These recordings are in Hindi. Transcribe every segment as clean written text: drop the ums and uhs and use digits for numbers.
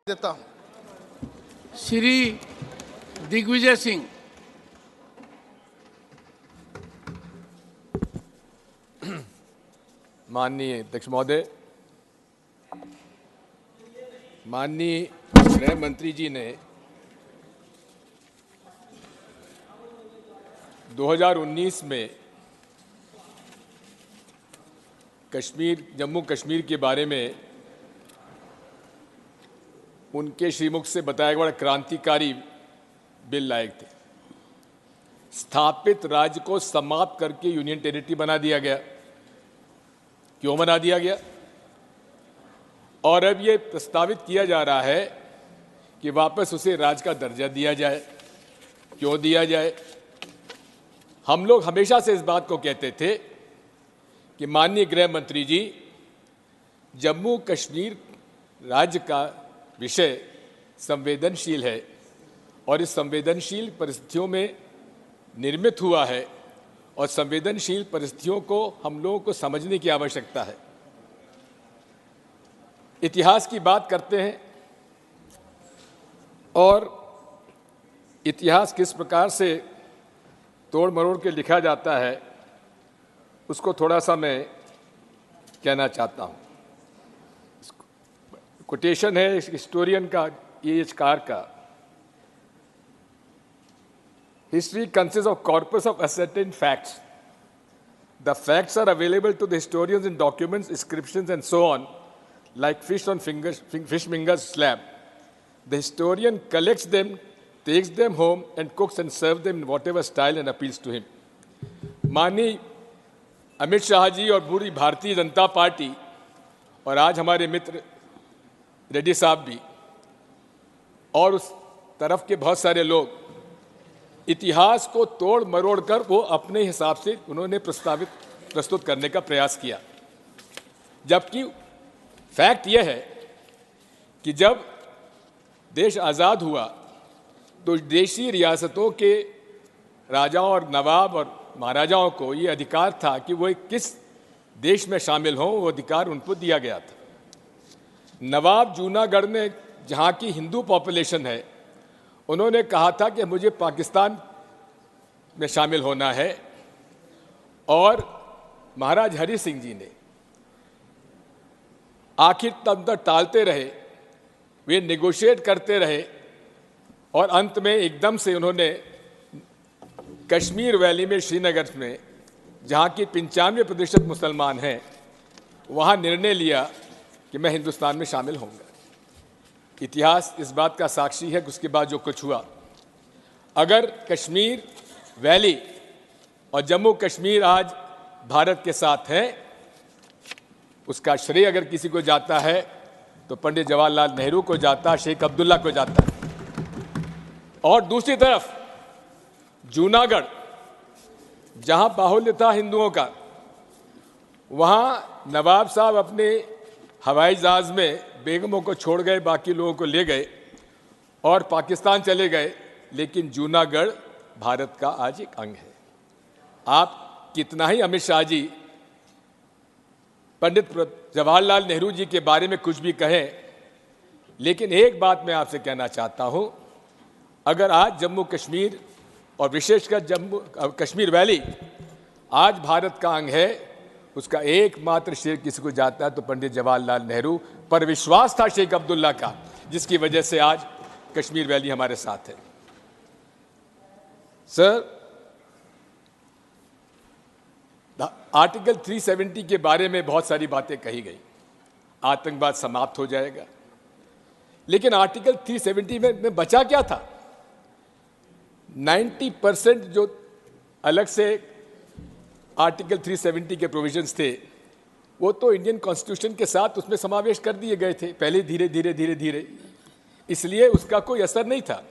देता हूं। श्री दिग्विजय सिंह। माननीय अध्यक्ष महोदय, माननीय गृह मंत्री जी ने 2019 में जम्मू कश्मीर के बारे में उनके श्रीमुख से बताया बड़ा क्रांतिकारी बिल लाए थे। स्थापित राज्य को समाप्त करके यूनियन टेरिटरी बना दिया गया। क्यों बना दिया गया? और अब ये प्रस्तावित किया जा रहा है कि वापस उसे राज्य का दर्जा दिया जाए। क्यों दिया जाए? हम लोग हमेशा से इस बात को कहते थे कि माननीय गृह मंत्री जी, जम्मू कश्मीर राज्य का विषय संवेदनशील है और इस संवेदनशील परिस्थितियों में निर्मित हुआ है और संवेदनशील परिस्थितियों को हम लोगों को समझने की आवश्यकता है। इतिहास की बात करते हैं और इतिहास किस प्रकार से तोड़ मरोड़ के लिखा जाता है उसको थोड़ा सा मैं कहना चाहता हूँ। कोटेशन है हिस्टोरियन का, E.H. कार का। History consists of corpus of ascertained facts. The facts are available to the historians in documents, inscriptions, and so on, like fish on fishmonger's slab. The historian collects them, takes them home, and cooks and serves them in whatever style and appeals to him. माननीय अमित शाह जी और पूरी भारतीय जनता पार्टी और आज हमारे मित्र रेड्डी साहब भी और उस तरफ के बहुत सारे लोग इतिहास को तोड़ मरोड़ कर वो अपने हिसाब से उन्होंने प्रस्तुत करने का प्रयास किया। जबकि फैक्ट यह है कि जब देश आज़ाद हुआ तो देशी रियासतों के राजाओं और नवाब और महाराजाओं को ये अधिकार था कि वो किस देश में शामिल हों, वो अधिकार उनको दिया गया था। नवाब जूनागढ़ में जहाँ की हिंदू पॉपुलेशन है, उन्होंने कहा था कि मुझे पाकिस्तान में शामिल होना है और महाराज हरि सिंह जी ने आखिर तब तक टालते रहे, वे नेगोशिएट करते रहे और अंत में एकदम से उन्होंने कश्मीर वैली में श्रीनगर में जहाँ की 95% मुसलमान हैं, वहाँ निर्णय लिया कि मैं हिंदुस्तान में शामिल होऊंगा। इतिहास इस बात का साक्षी है कि उसके बाद जो कुछ हुआ, अगर कश्मीर वैली और जम्मू कश्मीर आज भारत के साथ हैं, उसका श्रेय अगर किसी को जाता है तो पंडित जवाहरलाल नेहरू को जाता है, शेख अब्दुल्ला को जाता है। और दूसरी तरफ जूनागढ़ जहां बाहुल्य था हिंदुओं का, वहां नवाब साहब अपने हवाई जहाज में बेगमों को छोड़ गए, बाकी लोगों को ले गए और पाकिस्तान चले गए, लेकिन जूनागढ़ भारत का आज एक अंग है। आप कितना ही अमित शाह जी पंडित जवाहरलाल नेहरू जी के बारे में कुछ भी कहें, लेकिन एक बात मैं आपसे कहना चाहता हूं, अगर आज जम्मू कश्मीर और विशेषकर जम्मू कश्मीर वैली आज भारत का अंग है, उसका एकमात्र श्रेय किसी को जाता है तो पंडित जवाहरलाल नेहरू पर विश्वास था शेख अब्दुल्ला का, जिसकी वजह से आज कश्मीर वैली हमारे साथ है। सर, आर्टिकल 370 के बारे में बहुत सारी बातें कही गई, आतंकवाद समाप्त हो जाएगा, लेकिन आर्टिकल 370 में बचा क्या था? 90% जो अलग से आर्टिकल 370 के प्रोविजंस थे, वो तो इंडियन कॉन्स्टिट्यूशन के साथ उसमें समावेश कर दिए गए थे पहले, धीरे, इसलिए उसका कोई असर नहीं था।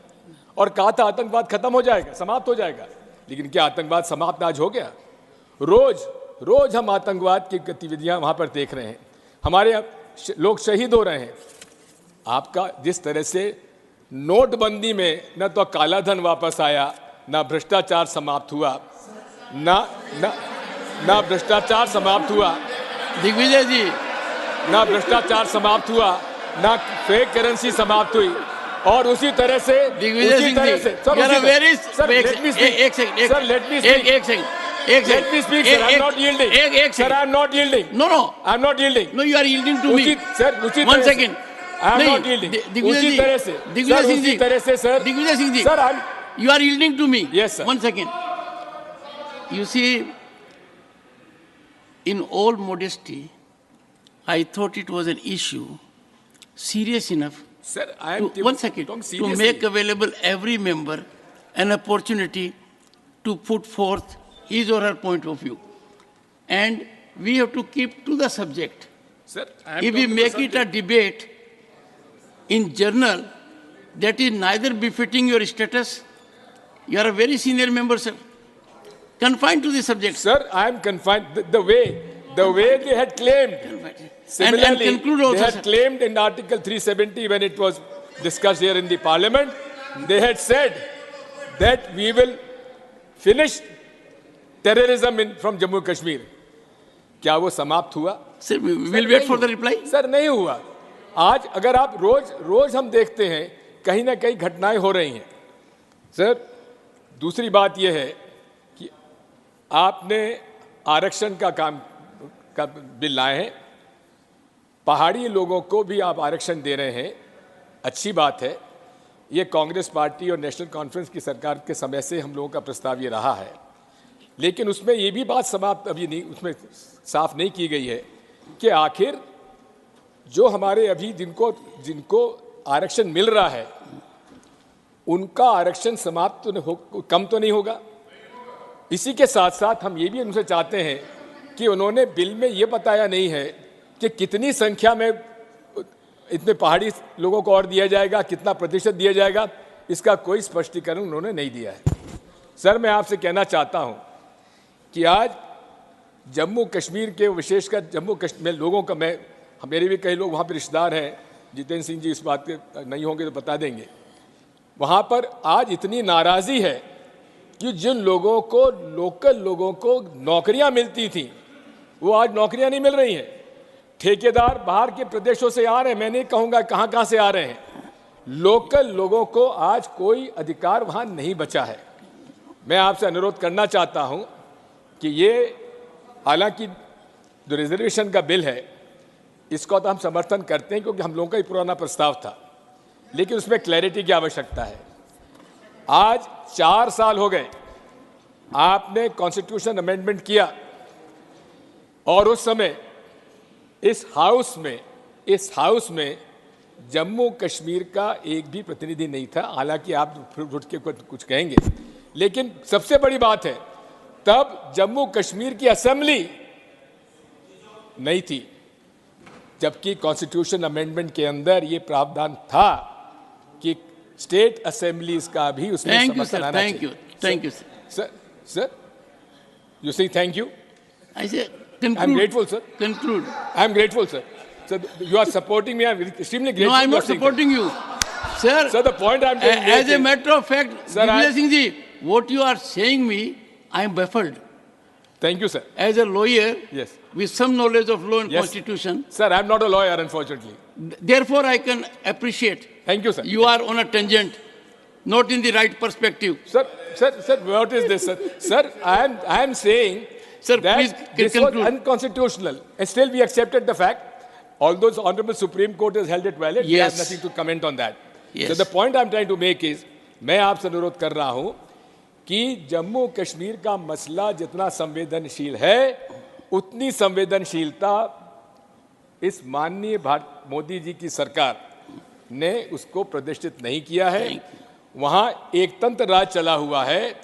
और कहा था आतंकवाद खत्म हो जाएगा, समाप्त हो जाएगा, लेकिन क्या आतंकवाद समाप्त आज हो गया? रोज हम आतंकवाद की गतिविधियां वहां पर देख रहे हैं, हमारे लोग शहीद हो रहे हैं। आपका जिस तरह से नोटबंदी में न तो काला धन वापस आया, न भ्रष्टाचार समाप्त हुआ, ना भ्रष्टाचार समाप्त हुआ, दिग्विजय जी, ना भ्रष्टाचार समाप्त हुआ ना फेक करेंसी समाप्त हुई, और उसी तरह से Digvijay Singh ji, sir, you are a very sir, let me speak. एक second, sir, let me speak. एक second, Let me speak, sir. I'm not yielding. एक Sir, I'm not yielding. No, I'm not yielding. no, you are yielding to me. Sir, उसी One तरह से- second. I'm नहीं, not yielding. दिग्विजय उसी जी, तरह से, दिग्विजय सर, सिंह उसी जी, तरह से, sir, Digvijay Singh ji, sir, you are yielding to me. Yes, sir. One second. You see, in all modesty, I thought it was an issue serious enough sir, I am one second, talking to seriously. make available every member an opportunity to put forth his or her point of view. And we have to keep to the subject. Sir, I am If we talking make to it a debate in journal, that is neither befitting your status. You are a very senior member, sir. Confined to the subject. Sir, I am confined. The way they had claimed. And Similarly, conclude also, they had sir. claimed in Article 370 when it was discussed here in the Parliament, they had said that we will finish terrorism from Jammu Kashmir. क्या वो समाप्त हुआ? Sir, we will wait for the reply. Sir, नहीं हुआ. आज अगर आप रोज हम देखते हैं कहीं ना कहीं घटनाएं हो रही हैं. सर, दूसरी बात यह है कि आपने आरक्षण का बिल लाए हैं. पहाड़ी लोगों को भी आप आरक्षण दे रहे हैं, अच्छी बात है. ये कांग्रेस पार्टी और नेशनल कॉन्फ्रेंस की सरकार के समय से हम लोगों का प्रस्ताव ये रहा है. लेकिन उसमें ये भी बात समाप्त अभी नहीं, उसमें साफ नहीं की गई है कि आखिर जो हमारे अभी जिनको आरक्षण मिल रहा है उनका आरक्षण समाप्त कम तो नहीं होगा. इसी के साथ साथ हम ये भी उनसे चाहते हैं कि उन्होंने बिल में ये बताया नहीं है कि कितनी संख्या में इतने पहाड़ी लोगों को और दिया जाएगा, कितना प्रतिशत दिया जाएगा, इसका कोई स्पष्टीकरण उन्होंने नहीं दिया है. सर, मैं आपसे कहना चाहता हूं कि आज जम्मू कश्मीर के, विशेषकर जम्मू कश्मीर लोगों का, मेरे भी कई लोग वहाँ पर रिश्तेदार हैं, जितेंद्र सिंह जी इस बात के नहीं होंगे तो बता देंगे. वहाँ पर आज इतनी नाराज़ी है कि जिन लोगों को, लोकल लोगों को नौकरियाँ मिलती थी वो आज नौकरियाँ नहीं मिल रही हैं. ठेकेदार बाहर के प्रदेशों से आ रहे हैं, मैं नहीं कहूँगा कहाँ से आ रहे हैं. लोकल लोगों को आज कोई अधिकार वहाँ नहीं बचा है. मैं आपसे अनुरोध करना चाहता हूँ कि ये, हालांकि जो रिजर्वेशन का बिल है इसका तो हम समर्थन करते हैं क्योंकि हम लोगों का ही पुराना प्रस्ताव था, लेकिन उसमें क्लैरिटी की आवश्यकता है. आज 4 साल हो गए आपने कॉन्स्टिट्यूशन अमेंडमेंट किया और उस समय इस हाउस में जम्मू कश्मीर का एक भी प्रतिनिधि नहीं था. हालांकि आप उठ के कुछ कहेंगे, लेकिन सबसे बड़ी बात है तब जम्मू कश्मीर की असेंबली नहीं थी, जबकि कॉन्स्टिट्यूशन अमेंडमेंट के अंदर ये प्रावधान था कि स्टेट असेंबलीज का भी उसमें समर्थन आना चाहिए. Thank you, sir. You say thank you? I say conclude. I'm grateful, sir. Conclude. I'm grateful, sir. So you are supporting me. I'm extremely grateful. No, I'm not supporting you. Sir, Sir, the point I'm trying to make as a is- matter of fact, Sir, Divyajit Singh ji, what you are saying me, I am baffled. Thank you, sir. As a lawyer, Yes. with some knowledge of law and Yes. constitution, Sir, I'm not a lawyer, unfortunately. therefore I can appreciate. Thank you, sir. You are on a tangent, not in the right perspective. Sir, what is this, sir? Sir, I am saying Sir, that please this was conclude. unconstitutional, and still we accepted the fact. Although the Honorable Supreme Court has held it valid, we have Yes. nothing to comment on that. Yes. So the point I'm trying to make is, मैं आपसे अनुरोध कर रहा हूं कि जम्मू कश्मीर का मसला जितना संवेदनशील है, उतनी संवेदनशीलता इस माननीय मोदी जी की सरकार ने उसको प्रदर्शित नहीं किया है. वहाँ एक तंत्र राज चला हुआ है,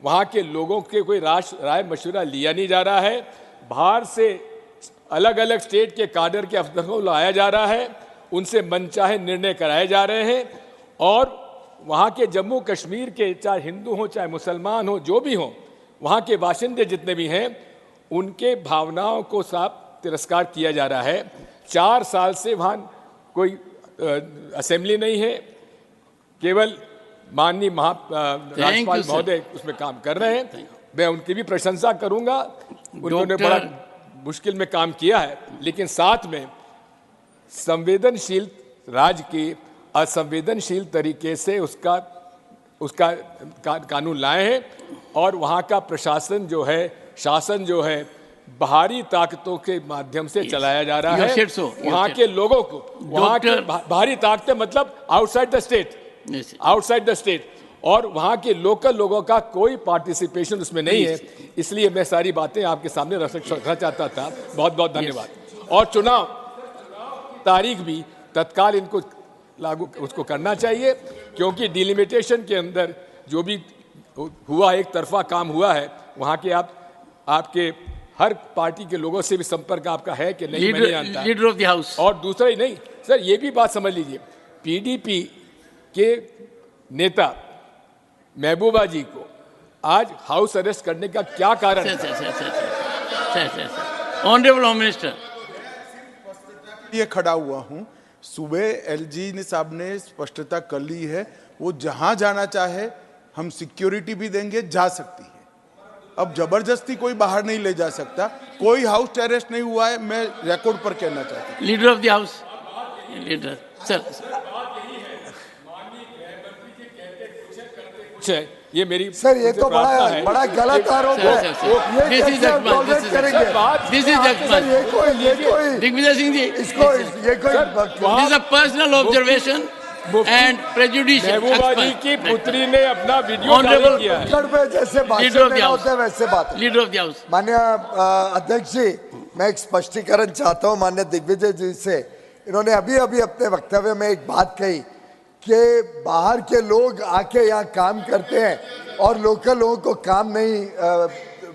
वहाँ के लोगों के कोई राय मशवरा लिया नहीं जा रहा है. बाहर से अलग अलग स्टेट के काडर के अफसरों को लाया जा रहा है, उनसे मनचाहे निर्णय कराए जा रहे हैं, और वहाँ के जम्मू कश्मीर के चाहे हिंदू हों चाहे मुसलमान हों, जो भी हों, वहाँ के बाशिंदे जितने भी हैं, उनके भावनाओं को साफ तिरस्कार किया जा रहा है. 4 साल से वहाँ कोई असेंबली नहीं है, केवल माननीय राज्यपाल महोदय उसमें काम कर रहे हैं. मैं उनकी भी प्रशंसा करूंगा, उन्होंने बड़ा मुश्किल में काम किया है, लेकिन साथ में संवेदनशील राज्य की असंवेदनशील तरीके से उसका कानून लाए हैं और वहाँ का प्रशासन जो है, शासन जो है, बाहरी ताकतों के माध्यम से चलाया जा रहा है। वहाँ के लोगों को, वहाँ के बाहरी ताकतें मतलब आउटसाइड द स्टेट, और वहाँ के लोकल लोगों का कोई पार्टिसिपेशन उसमें नहीं है। इसलिए मैं सारी बातें आपके सामने रखना चाहता था। बहुत बहुत धन्यवाद। और चुनाव तारीख भी तत्काल इनको लागू उसको करना चाहिए, क्योंकि डिलिमिटेशन के अंदर जो भी हुआ, एक तरफा काम हुआ है, वहाँ के आपके हर पार्टी के लोगों से भी संपर्क आपका है कि नहीं, मैं नहीं जानता। Leader of the house. और दूसरा ही नहीं सर, ये भी बात समझ लीजिए, पीडीपी के नेता महबूबा जी को आज हाउस अरेस्ट करने का क्या कारण है? ऑनरेबल होम मिनिस्टर, ये खड़ा हुआ हूं, सुबह एलजी साहब ने स्पष्टता कर ली है, वो जहां जाना चाहे हम सिक्योरिटी भी देंगे, जा सकती है। अब जबरदस्ती कोई बाहर नहीं ले जा सकता, कोई हाउस अरेस्ट नहीं हुआ है, मैं रिकॉर्ड पर कहना चाहता हूं। Leader of the house, leader sir, ये मेरी सर, ये तो बड़ा गलत आरोप है। ये कैसे आप टॉलरेट करेंगे? दिस इज दिग्विजय सिंह जी, इसको ये कोई this is a personal observation and prejudicial. Mehbooba ji की पुत्री ने अपना वीडियो डाल किया है। पे जैसे भाषण में होता है वैसे बात। Leader of the house. माननीय अध्यक्ष जी, मैं एक स्पष्टीकरण चाहता हूं माननीय दिग्विजय जी से। इन्होंने अभी अपने वक्तव्य में एक बात कही कि बाहर के लोग आके यहाँ काम करते हैं और लोकल लोगों को काम नहीं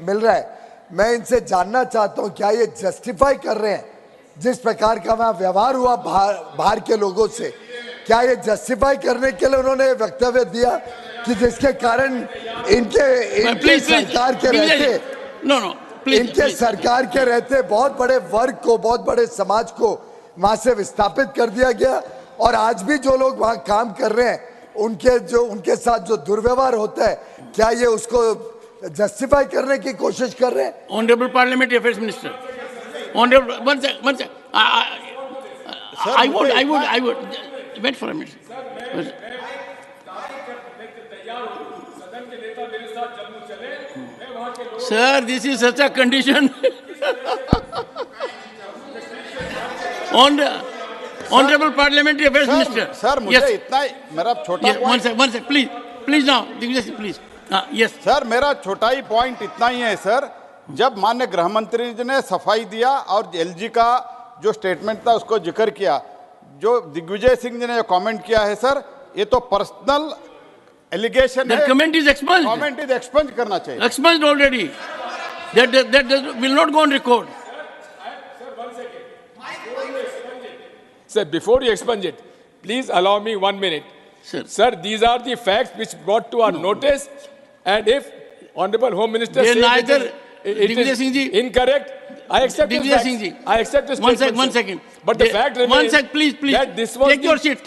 मिल रहा है। मैं इनसे जानना चाहता हूँ, क्या ये जस्टिफाई कर रहे हैं जिस प्रकार का वहाँ व्यवहार हुआ बाहर के लोगों से, क्या ये जस्टिफाई करने के लिए उन्होंने वक्तव्य दिया कि जिसके कारण इनके सरकार के रहते इनके सरकार के रहते बहुत बड़े वर्ग को, बहुत बड़े समाज को वहाँ से विस्थापित कर दिया गया, और आज भी जो लोग वहाँ काम कर रहे हैं उनके साथ जो दुर्व्यवहार होता है, क्या ये उसको जस्टिफाई करने की कोशिश कर रहे हैं? Honourable parliamentary affairs minister, honourable one second, I would wait for a minute. Sir, this is such a condition. Honorable Parliamentary Affairs Minister. Sir मुझे इतना मेरा छोटा one sec, please now, please. Yes. Sir मेरा छोटा ही पॉइंट इतना ही है सर, जब माननीय गृह मंत्री जी ने सफाई दिया और एलजी का जो स्टेटमेंट था उसको जिक्र किया, जो दिग्विजय सिंह जी ने जो कमेंट किया है सर, ये तो पर्सनल एलिगेशन है। Comment is expunged. Comment is expunged करना चाहिए। Expunged already. That will not go on record. Sir, before you expunge it, please allow me 1 minute. Sir, these are the facts which brought to our notice, and if Honorable Home Minister says it is incorrect, I accept his facts. I accept his statement. One second. But the fact remains one sec, please. that this was take your seat.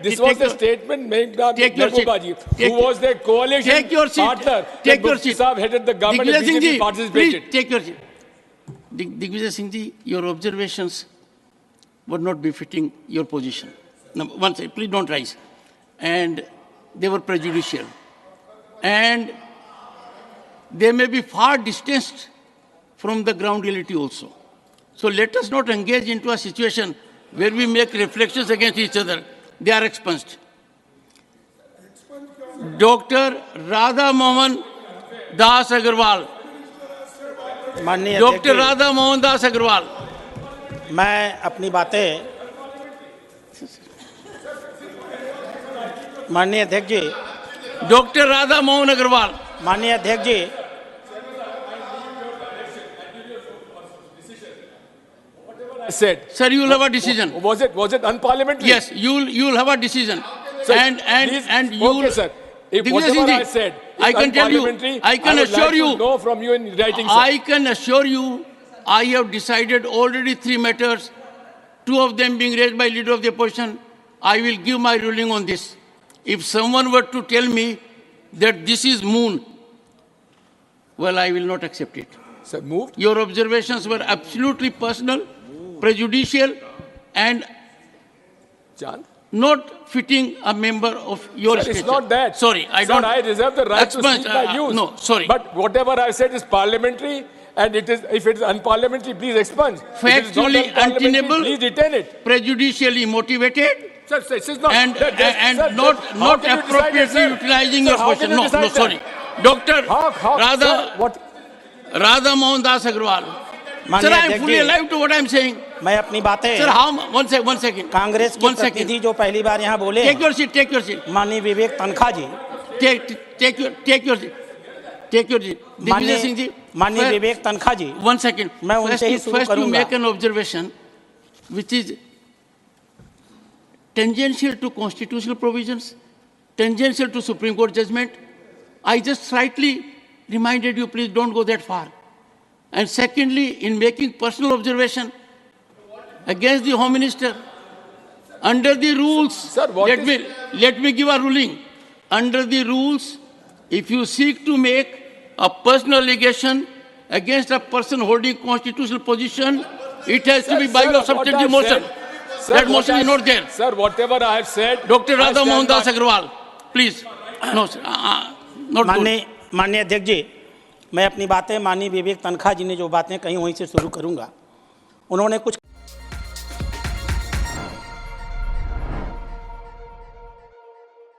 This was the statement made by Mahbooba ji, who was the coalition partner. Take your seat. Saab headed the government and BJP participated. Please take your seat. Digvijay Singh ji, your observations were not befitting your position. Now, one second, please don't rise. And they were prejudicial. And they may be far distanced from the ground reality also. So let us not engage into a situation where we make reflections against each other. They are expunged. Dr. Radha Mohan Das Agarwal. Dr. Radha Mohan Das Agarwal. मैं अपनी बातें माननीय अध्यक्ष जी, डॉक्टर राधा मोहन अग्रवाल, माननीय अध्यक्ष जी, said, sir, you will have a decision. Was it unparliamentary? Yes, you will have a decision. Sir, and you okay, sir. If whatever I said I can tell you, I can assure you, know from you in writing, sir. I can assure you, I have decided already 3 matters, 2 of them being raised by leader of the opposition. I will give my ruling on this. If someone were to tell me that this is moon, well, I will not accept it. Sir, moved. Your observations were absolutely personal, prejudicial, and Chand. Not fitting a member of your Sir, stature. it's not that. Sorry, I Sir, don't. I reserve the right to Expunge, speak my views. No, sorry. But whatever I said is parliamentary, and it is, if it is unparliamentary, please expunge. If it is not Factually unparliamentary, untenable. please retain it. Prejudicially motivated Sir, this is not. and Sir, not how not can you decide that, appropriately sir? utilizing Sir, your how question. can you No, decide no, that? sorry. Doctor Sir, what? Radha Mohan Das Agrawal. Sir, माननीय I am अध्यक्ष fully ji, alive to what I am saying. मैं अपनी बातें Sir, how? One second. Congress के One second. प्रतिनिधि जो पहली बार यहाँ बोले Take your seat. Take your seat. माननीय विवेक तनखा जी, Take your seat. Take your seat. Digvijay Singh ji. माननीय first- विवेक तनखा जी, One second. मैं उनसे ही शुरू First to करूंगा। make an observation, which is tangential to constitutional provisions, tangential to Supreme Court judgment. I just slightly reminded you, please don't go that far. And secondly, in making personal observation against the Home Minister, under the rules, Sir, what let me give a ruling. Under the rules, if you seek to make a personal allegation against a person holding constitutional position, it has to be by Sir, your what substantive I've motion. said- Sir, That what motion is I've- not there. Sir, whatever I have said. Dr. I Radha stand Mohan Das by- Agrawal, please. No, sir. Not good. माननीय अध्यक्ष जी, मैं अपनी बातें माननीय विवेक तनखा जी ने जो बातें कही वहीं से शुरू करूंगा। उन्होंने कुछ